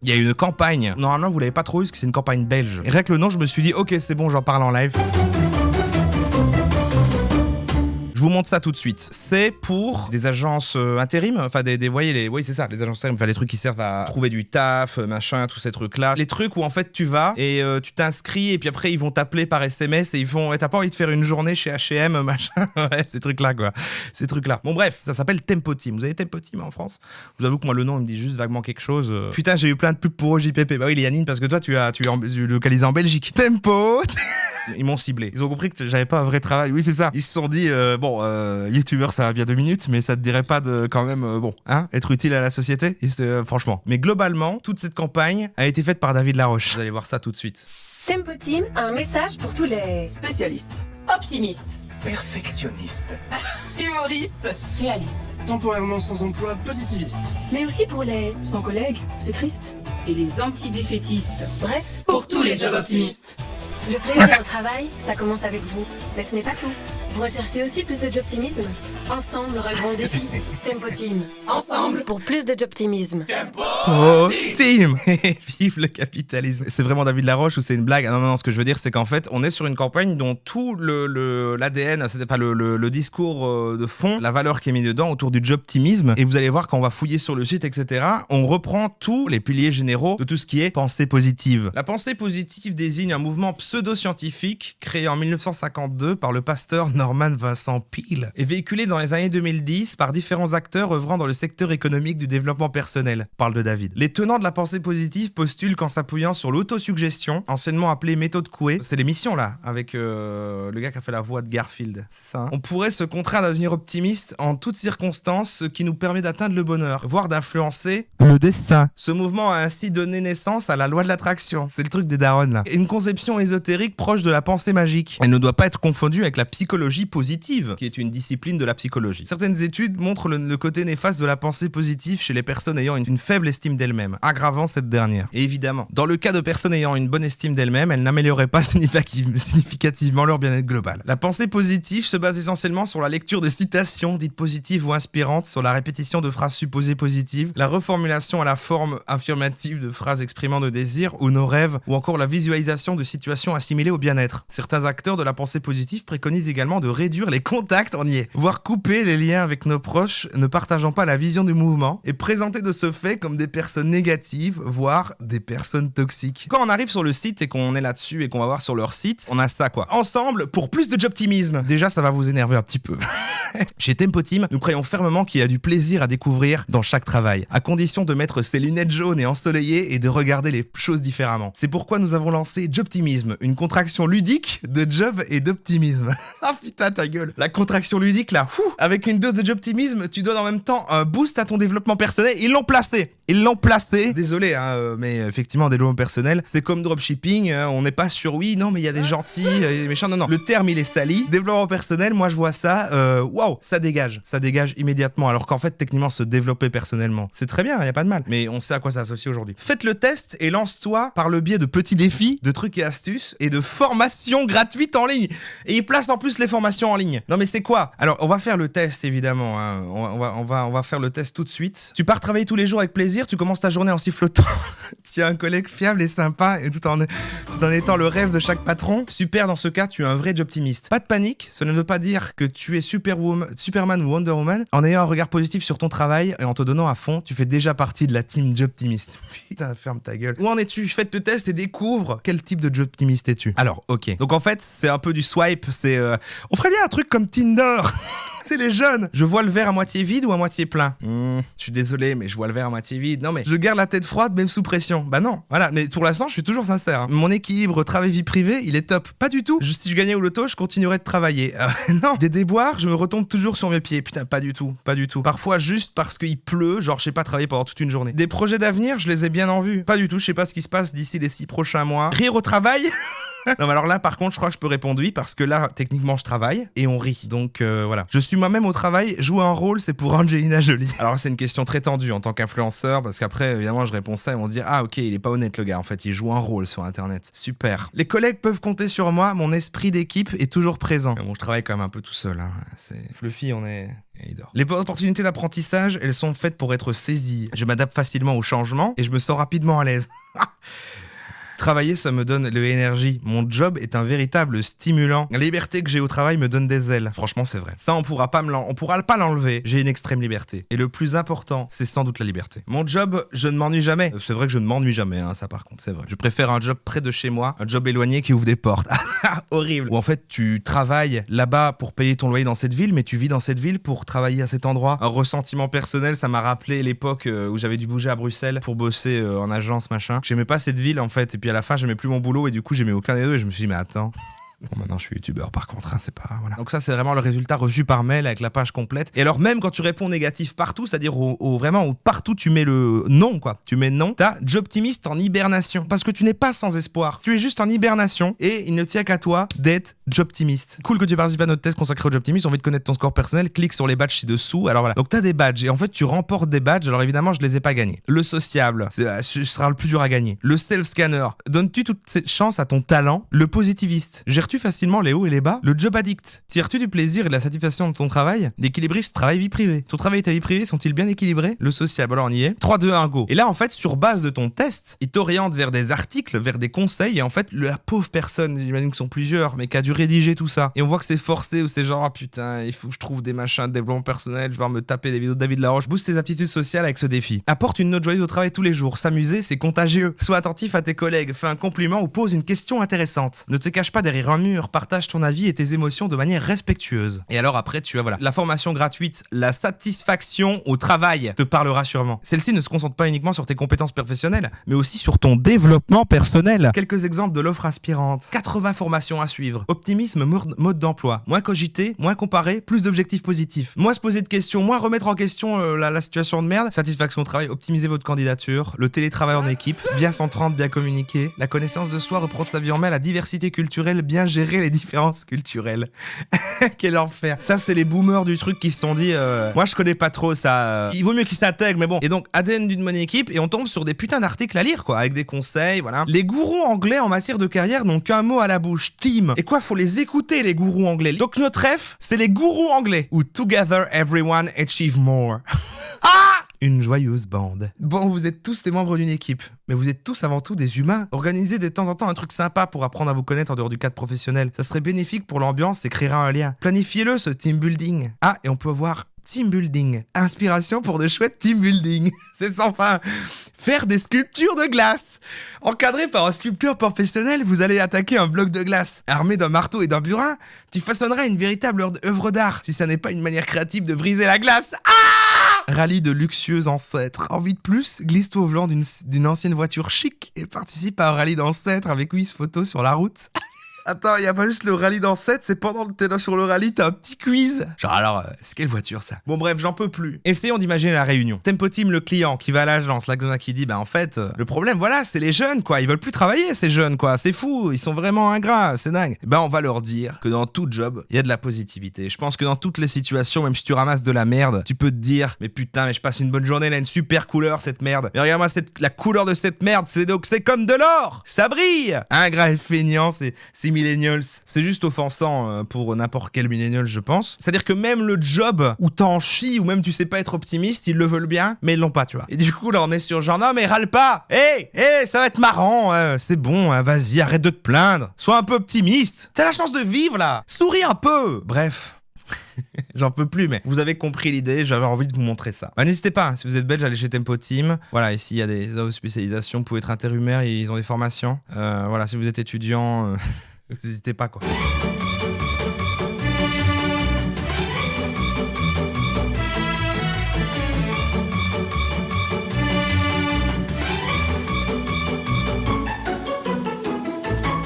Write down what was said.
Il y a une campagne. Normalement, vous l'avez pas trop eu parce que c'est une campagne belge. Et rien que le nom, je me suis dit, ok, c'est bon, j'en parle en live. Je vous montre ça tout de suite. C'est pour des agences intérim, enfin oui c'est ça, les agences intérim, enfin les trucs qui servent à trouver du taf, machin, tous ces trucs-là. Les trucs où en fait tu vas et tu t'inscris et puis après ils vont t'appeler par SMS et ils font t'as pas envie de faire une journée chez H&M, machin, ouais, ces trucs-là quoi, ces trucs-là. Bon bref, ça s'appelle Tempo Team. Vous avez Tempo Team en France? Je vous avoue que moi le nom il me dit juste vaguement quelque chose. Putain, j'ai eu plein de pubs pour OJPP. Bah oui, les Yannine, parce que toi tu es localisé en Belgique. Tempo. Ils m'ont ciblé. Ils ont compris que j'avais pas un vrai travail. Oui, c'est ça. Ils se sont dit, youtubeur, ça va bien 2 minutes, mais ça te dirait pas de, quand même, être utile à la société? Franchement. Mais globalement, toute cette campagne a été faite par David Laroche. Vous allez voir ça tout de suite. Tempo Team a un message pour tous les spécialistes, optimistes, perfectionnistes, humoristes, réalistes, temporairement sans emploi, positivistes, mais aussi pour les sans collègues, c'est triste, et les anti-défaitistes. Bref, pour tous les jobs optimistes. Le plaisir au travail, ça commence avec vous. Mais ce n'est pas tout. Vous recherchez aussi plus de jobtimisme? Ensemble, relevons le défi. Tempo Team. Ensemble pour plus de jobtimisme. Tempo Team. Vive le capitalisme. C'est vraiment David Laroche ou c'est une blague? Ah non, ce que je veux dire, c'est qu'en fait, on est sur une campagne dont tout l'ADN, c'est pas le discours de fond, la valeur qui est mise dedans autour du jobtimisme. Et vous allez voir quand on va fouiller sur le site, etc., on reprend tous les piliers généraux de tout ce qui est pensée positive. La pensée positive désigne un mouvement pseudo-scientifique créé en 1952 par le pasteur Norman Vincent Peale et véhiculé dans les années 2010 par différents acteurs œuvrant dans le secteur économique du développement personnel. Parle de David. Les tenants de la pensée positive postulent qu'en s'appuyant sur l'autosuggestion, anciennement appelée méthode Coué, c'est l'émission là, avec le gars qui a fait la voix de Garfield, c'est ça, hein, on pourrait se contraindre à devenir optimiste en toutes circonstances, ce qui nous permet d'atteindre le bonheur, voire d'influencer le destin. Ce mouvement a ainsi donné naissance à la loi de l'attraction. C'est le truc des darons là. Une conception ésotérique proche de la pensée magique. Elle ne doit pas être confondue avec la psychologie positive, qui est une discipline de la psychologie. Certaines études montrent le côté néfaste de la pensée positive chez les personnes ayant une faible estime d'elles-mêmes, aggravant cette dernière. Et évidemment, dans le cas de personnes ayant une bonne estime d'elles-mêmes, elles n'amélioraient pas significativement leur bien-être global. La pensée positive se base essentiellement sur la lecture de citations dites positives ou inspirantes, sur la répétition de phrases supposées positives, la reformulation à la forme affirmative de phrases exprimant nos désirs ou nos rêves, ou encore la visualisation de situations assimilées au bien-être. Certains acteurs de la pensée positive préconisent également de réduire les contacts, on y est, voire couper les liens avec nos proches ne partageant pas la vision du mouvement et présenter de ce fait comme des personnes négatives, voire des personnes toxiques. Quand on arrive sur le site et qu'on est là-dessus et qu'on va voir sur leur site, on a ça quoi. Ensemble pour plus de jobtimisme. Déjà ça va vous énerver un petit peu. Chez Tempo Team, nous croyons fermement qu'il y a du plaisir à découvrir dans chaque travail, à condition de mettre ses lunettes jaunes et ensoleillées et de regarder les choses différemment. C'est pourquoi nous avons lancé Jobtimisme, une contraction ludique de job et d'optimisme. Ah putain ta gueule. La contraction ludique là, avec une dose de jobtimisme, tu donnes en même temps un boost à ton développement personnel. Ils l'ont placé. Désolé, hein, mais effectivement, développement personnel, c'est comme dropshipping. On n'est pas sûr, oui, non, mais il y a des gentils, des méchants. Non. Le terme, il est sali. Développement personnel, moi, je vois ça. Waouh, ça dégage immédiatement. Alors qu'en fait, techniquement, se développer personnellement, c'est très bien, il y a pas de mal. Mais on sait à quoi ça associe aujourd'hui. Faites le test et lance-toi par le biais de petits défis, de trucs et astuces et de formations gratuites en ligne. Et ils placent en plus les formations en ligne. Non, mais c'est quoi? Alors, on va faire le test, évidemment. Hein. On va faire le test tout de suite. Tu pars travailler tous les jours avec plaisir, tu commences ta journée en sifflotant. Tu as un collègue fiable et sympa, et tout en étant le rêve de chaque patron. Super, dans ce cas, tu es un vrai jobtimiste. Pas de panique, cela ne veut pas dire que tu es Superman ou Wonder Woman. En ayant un regard positif sur ton travail et en te donnant à fond, tu fais déjà partie de la team jobtimiste. Putain, ferme ta gueule. Où en es-tu? Faites le test et découvre quel type de jobtimiste es-tu. Alors, ok. Donc en fait, c'est un peu du swipe, c'est... On ferait bien un truc comme Tinder. C'est les jeunes. Je vois le verre à moitié vide ou à moitié plein? Je suis désolé, mais je vois le verre à moitié vide. Non, mais je garde la tête froide même sous pression. Bah non, voilà. Mais pour l'instant, je suis toujours sincère. Hein. Mon équilibre travail-vie privée, il est top. Pas du tout. Si je gagnais au loto, je continuerais de travailler. Non. Des déboires, je me retombe toujours sur mes pieds. Putain, pas du tout. Parfois juste parce qu'il pleut, genre je sais pas travailler pendant toute une journée. Des projets d'avenir, je les ai bien en vue. Pas du tout, je sais pas ce qui se passe d'ici les 6 prochains mois. Rire au travail? Non mais alors là par contre je crois que je peux répondre oui parce que là techniquement je travaille et on rit donc voilà. Je suis moi-même au travail, jouer un rôle c'est pour Angelina Jolie. Alors c'est une question très tendue en tant qu'influenceur parce qu'apraprès évidemment je réponds ça et ils vont dire ah ok il est pas honnête le gars en fait il joue un rôle sur internet. Super. Les collègues peuvent compter sur moi, mon esprit d'équipe est toujours présent. Bon je travaille quand même un peu tout seul hein. C'est Fluffy on est Et il dort. Les opportunités d'apprentissage, elles sont faites pour être saisies. Je m'adapte facilement au changement et je me sens rapidement à l'aise. Travailler, ça me donne de l'énergie. Mon job est un véritable stimulant. La liberté que j'ai au travail me donne des ailes. Franchement, c'est vrai. Ça, on pourra pas l'enlever. J'ai une extrême liberté. Et le plus important, c'est sans doute la liberté. Mon job, je ne m'ennuie jamais. C'est vrai que je ne m'ennuie jamais, hein, ça par contre, c'est vrai. Je préfère un job près de chez moi, un job éloigné qui ouvre des portes. Horrible. Où en fait, tu travailles là-bas pour payer ton loyer dans cette ville, mais tu vis dans cette ville pour travailler à cet endroit. Un ressentiment personnel, ça m'a rappelé l'époque où j'avais dû bouger à Bruxelles pour bosser en agence, machin. J'aimais pas cette ville, en fait. Et puis à la fin, j'aimais plus mon boulot et du coup, j'aimais aucun des deux. Et je me suis dit, mais attends. Bon, maintenant je suis youtubeur par contre, hein, c'est pas... Voilà. Donc ça c'est vraiment le résultat reçu par mail avec la page complète. Et alors même quand tu réponds négatif partout, c'est-à-dire vraiment où partout tu mets le non quoi, tu mets non, t'as Jobtimist en hibernation. Parce que tu n'es pas sans espoir, tu es juste en hibernation et il ne tient qu'à toi d'être Jobtimist. Cool que tu participes à notre test consacré au Jobtimist, on veut te connaître ton score personnel, clique sur les badges ci-dessous. Alors voilà, donc t'as des badges et en fait tu remportes des badges, alors évidemment je les ai pas gagnés. Le sociable, ce sera le plus dur à gagner. Le self-scanner, donnes-tu toute cette chance à ton talent? Le positiviste, gères-tu facilement les hauts et les bas? Le job addict, tires-tu du plaisir et de la satisfaction de ton travail? L'équilibriste, travail-vie privée. Ton travail et ta vie privée sont-ils bien équilibrés? Le sociable, alors on y est. 3, 2, 1, go. Et là en fait sur base de ton test, il t'oriente vers des articles, vers des conseils et en fait la pauvre personne, j'imagine que sont plusieurs, mais qui a dû rédiger tout ça. Et on voit que c'est forcé ou c'est genre ah putain, il faut que je trouve des machins de développement personnel, je vais me taper des vidéos de David Laroche. Booste tes aptitudes sociales avec ce défi. Apporte une note joyeuse au travail tous les jours. S'amuser, c'est contagieux. Sois attentif à tes collègues, fais un compliment ou pose une question intéressante. Ne te cache pas derrière un mur, partage ton avis et tes émotions de manière respectueuse. Et alors après, tu as voilà, la formation gratuite, la satisfaction au travail te parlera sûrement. Celle-ci ne se concentre pas uniquement sur tes compétences professionnelles, mais aussi sur ton développement personnel. Quelques exemples de l'offre aspirante. 80 formations à suivre. Optimisme, mode d'emploi. Moins cogiter, moins comparer, plus d'objectifs positifs. Moins se poser de questions, moins remettre en question la situation de merde. Satisfaction au travail, optimiser votre candidature. Le télétravail en équipe, bien s'entendre, bien communiquer. La connaissance de soi, reprendre sa vie en main, la diversité culturelle, bien gérer les différences culturelles. Quel enfer. Ça, c'est les boomers du truc qui se sont dit moi, je connais pas trop ça. Il vaut mieux qu'ils s'intègrent, mais bon. Et donc, ADN d'une bonne équipe, et on tombe sur des putains d'articles à lire, quoi, avec des conseils, voilà. Les gourous anglais en matière de carrière n'ont qu'un mot à la bouche, team. Et quoi, faut les écouter, les gourous anglais. Donc, notre ref, c'est les gourous anglais. Ou Together Everyone Achieve More. Ah! Une joyeuse bande. Bon, vous êtes tous des membres d'une équipe, mais vous êtes tous avant tout des humains. Organisez de temps en temps un truc sympa pour apprendre à vous connaître en dehors du cadre professionnel. Ça serait bénéfique pour l'ambiance et créera un lien. Planifiez-le, ce team building. Ah, et on peut voir team building. Inspiration pour de chouettes team building. C'est sans fin. Faire des sculptures de glace. Encadré par un sculpteur professionnel, vous allez attaquer un bloc de glace. Armé d'un marteau et d'un burin, tu façonneras une véritable œuvre d'art. Si ça n'est pas une manière créative de briser la glace. Ah! Rallye de luxueux ancêtres. Envie de plus? Glisse-toi au volant d'une ancienne voiture chic et participe à un rallye d'ancêtres avec 8 photos sur la route. Attends, il n'y a pas juste le rallye d'ancêtres, c'est pendant que t'es là sur le rallye, t'as un petit quiz. Genre alors, c'est quelle voiture ça? Bon bref, j'en peux plus. Essayons d'imaginer la réunion. Tempo Team, le client qui va à l'agence, l'Axona qui dit, bah en fait, le problème, voilà, c'est les jeunes quoi, ils veulent plus travailler ces jeunes quoi, c'est fou, ils sont vraiment ingrats, c'est dingue. Ben on va leur dire que dans tout job, il y a de la positivité. Je pense que dans toutes les situations, même si tu ramasses de la merde, tu peux te dire, mais putain, mais je passe une bonne journée, elle a une super couleur cette merde. Mais regarde-moi la couleur de cette merde, c'est comme de l'or, ça brille. Ingrat et feignant, c'est millennials. C'est juste offensant pour n'importe quel millennial, je pense. C'est-à-dire que même le job où t'en chies, ou même tu sais pas être optimiste, ils le veulent bien, mais ils l'ont pas, tu vois. Et du coup, là, on est sur genre, non, mais râle pas. Hé, ça va être marrant. C'est bon, vas-y, arrête de te plaindre. Sois un peu optimiste. T'as la chance de vivre, là. Souris un peu. Bref. J'en peux plus, mais vous avez compris l'idée, j'avais envie de vous montrer ça. Bah, n'hésitez pas, si vous êtes belge, allez chez Tempo Team. Voilà, ici il y a des spécialisations, vous pouvez être intérimaire, ils ont des formations. Voilà, si vous êtes étudiant, n'hésitez pas quoi.